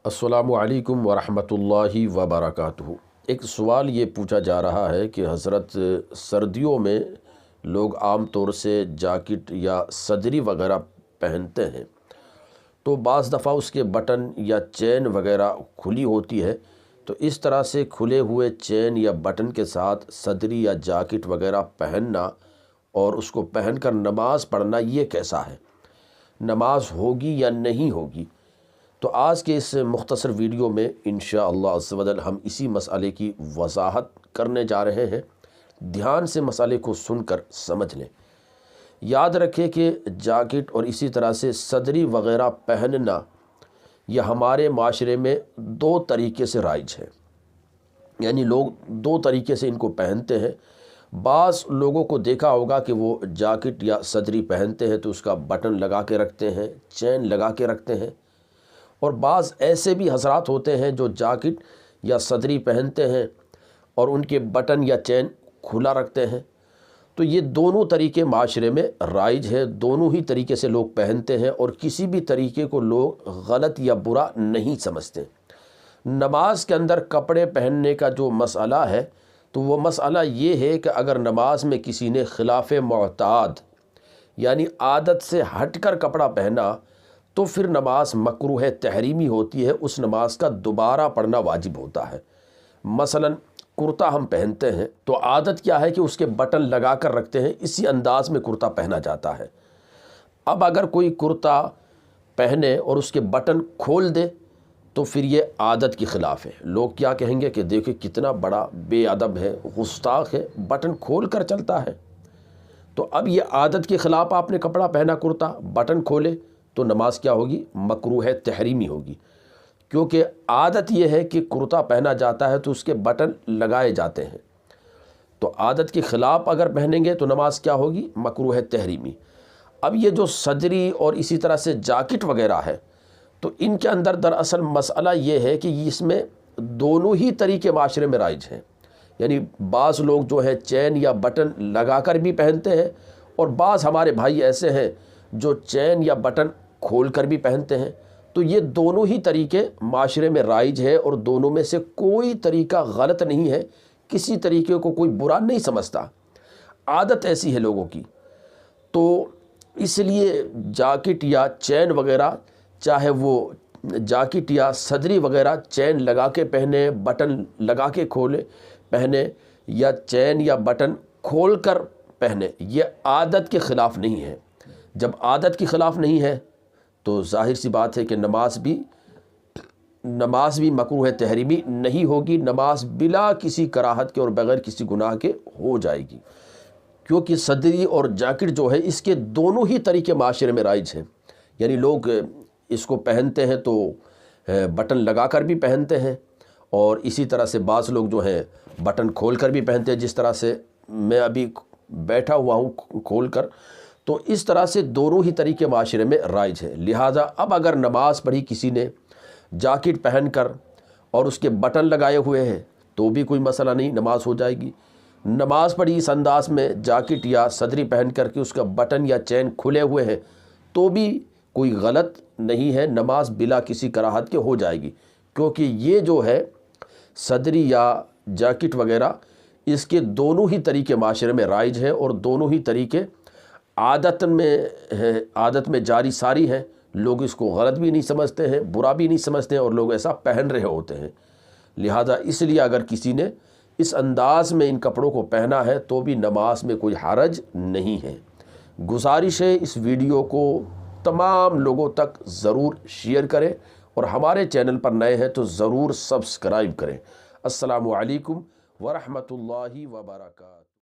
السلام علیکم ورحمۃ اللہ وبرکاتہ۔ ایک سوال یہ پوچھا جا رہا ہے کہ حضرت سردیوں میں لوگ عام طور سے جاکٹ یا صدری وغیرہ پہنتے ہیں، تو بعض دفعہ اس کے بٹن یا چین وغیرہ کھلی ہوتی ہے، تو اس طرح سے کھلے ہوئے چین یا بٹن کے ساتھ صدری یا جاکٹ وغیرہ پہننا اور اس کو پہن کر نماز پڑھنا یہ کیسا ہے؟ نماز ہوگی یا نہیں ہوگی؟ تو آج کے اس مختصر ویڈیو میں انشاءاللہ عز و جل ہم اسی مسئلے کی وضاحت کرنے جا رہے ہیں۔ دھیان سے مسئلے کو سن کر سمجھ لیں۔ یاد رکھیں کہ جاکٹ اور اسی طرح سے صدری وغیرہ پہننا یہ ہمارے معاشرے میں دو طریقے سے رائج ہے، یعنی لوگ دو طریقے سے ان کو پہنتے ہیں۔ بعض لوگوں کو دیکھا ہوگا کہ وہ جاکٹ یا صدری پہنتے ہیں تو اس کا بٹن لگا کے رکھتے ہیں، چین لگا کے رکھتے ہیں، اور بعض ایسے بھی حضرات ہوتے ہیں جو جاکٹ یا صدری پہنتے ہیں اور ان کے بٹن یا چین کھلا رکھتے ہیں۔ تو یہ دونوں طریقے معاشرے میں رائج ہے، دونوں ہی طریقے سے لوگ پہنتے ہیں اور کسی بھی طریقے کو لوگ غلط یا برا نہیں سمجھتے۔ نماز کے اندر کپڑے پہننے کا جو مسئلہ ہے تو وہ مسئلہ یہ ہے کہ اگر نماز میں کسی نے خلاف معتاد یعنی عادت سے ہٹ کر کپڑا پہنا تو پھر نماز مکروہ تحریمی ہوتی ہے، اس نماز کا دوبارہ پڑھنا واجب ہوتا ہے۔ مثلا کرتا ہم پہنتے ہیں تو عادت کیا ہے کہ اس کے بٹن لگا کر رکھتے ہیں، اسی انداز میں کرتا پہنا جاتا ہے۔ اب اگر کوئی کرتا پہنے اور اس کے بٹن کھول دے تو پھر یہ عادت کے خلاف ہے۔ لوگ کیا کہیں گے کہ دیکھیں کتنا بڑا بے ادب ہے، گستاخ ہے، بٹن کھول کر چلتا ہے۔ تو اب یہ عادت کے خلاف آپ نے کپڑا پہنا، کرتا بٹن کھولے تو نماز کیا ہوگی؟ مکروہ تحریمی ہوگی، کیونکہ عادت یہ ہے کہ کرتا پہنا جاتا ہے تو اس کے بٹن لگائے جاتے ہیں۔ تو عادت کے خلاف اگر پہنیں گے تو نماز کیا ہوگی؟ مکروہ تحریمی۔ اب یہ جو صدری اور اسی طرح سے جاکٹ وغیرہ ہے تو ان کے اندر دراصل مسئلہ یہ ہے کہ اس میں دونوں ہی طریقے معاشرے میں رائج ہیں، یعنی بعض لوگ جو ہیں چین یا بٹن لگا کر بھی پہنتے ہیں اور بعض ہمارے بھائی ایسے ہیں جو چین یا بٹن کھول کر بھی پہنتے ہیں۔ تو یہ دونوں ہی طریقے معاشرے میں رائج ہے اور دونوں میں سے کوئی طریقہ غلط نہیں ہے، کسی طریقے کو کوئی برا نہیں سمجھتا، عادت ایسی ہے لوگوں کی۔ تو اس لیے جاکٹ یا چین وغیرہ، چاہے وہ جاکٹ یا صدری وغیرہ چین لگا کے پہنے، بٹن لگا کے کھولے پہنے، یا چین یا بٹن کھول کر پہنے، یہ عادت کے خلاف نہیں ہے۔ جب عادت کے خلاف نہیں ہے تو ظاہر سی بات ہے کہ نماز بھی مکروہ تحریمی نہیں ہوگی، نماز بلا کسی کراہت کے اور بغیر کسی گناہ کے ہو جائے گی، کیونکہ صدری اور جاکٹ جو ہے اس کے دونوں ہی طریقے معاشرے میں رائج ہیں، یعنی لوگ اس کو پہنتے ہیں تو بٹن لگا کر بھی پہنتے ہیں اور اسی طرح سے بعض لوگ جو ہیں بٹن کھول کر بھی پہنتے ہیں، جس طرح سے میں ابھی بیٹھا ہوا ہوں کھول کر۔ تو اس طرح سے دونوں ہی طریقے معاشرے میں رائج ہے۔ لہٰذا اب اگر نماز پڑھی کسی نے جاکٹ پہن کر اور اس کے بٹن لگائے ہوئے ہیں تو بھی کوئی مسئلہ نہیں، نماز ہو جائے گی۔ نماز پڑھی اس انداز میں جاکٹ یا صدری پہن کر کے اس کا بٹن یا چین کھلے ہوئے ہیں تو بھی کوئی غلط نہیں ہے، نماز بلا کسی کراہت کے ہو جائے گی، کیونکہ یہ جو ہے صدری یا جاکٹ وغیرہ اس کے دونوں ہی طریقے معاشرے میں رائج ہیں اور دونوں ہی طریقے عادت میں جاری ساری ہیں۔ لوگ اس کو غلط بھی نہیں سمجھتے ہیں، برا بھی نہیں سمجھتے ہیں، اور لوگ ایسا پہن رہے ہوتے ہیں۔ لہذا اس لیے اگر کسی نے اس انداز میں ان کپڑوں کو پہنا ہے تو بھی نماز میں کوئی حرج نہیں ہے۔ گزارش ہے اس ویڈیو کو تمام لوگوں تک ضرور شیئر کریں اور ہمارے چینل پر نئے ہیں تو ضرور سبسکرائب کریں۔ السلام علیکم ورحمۃ اللہ وبرکاتہ۔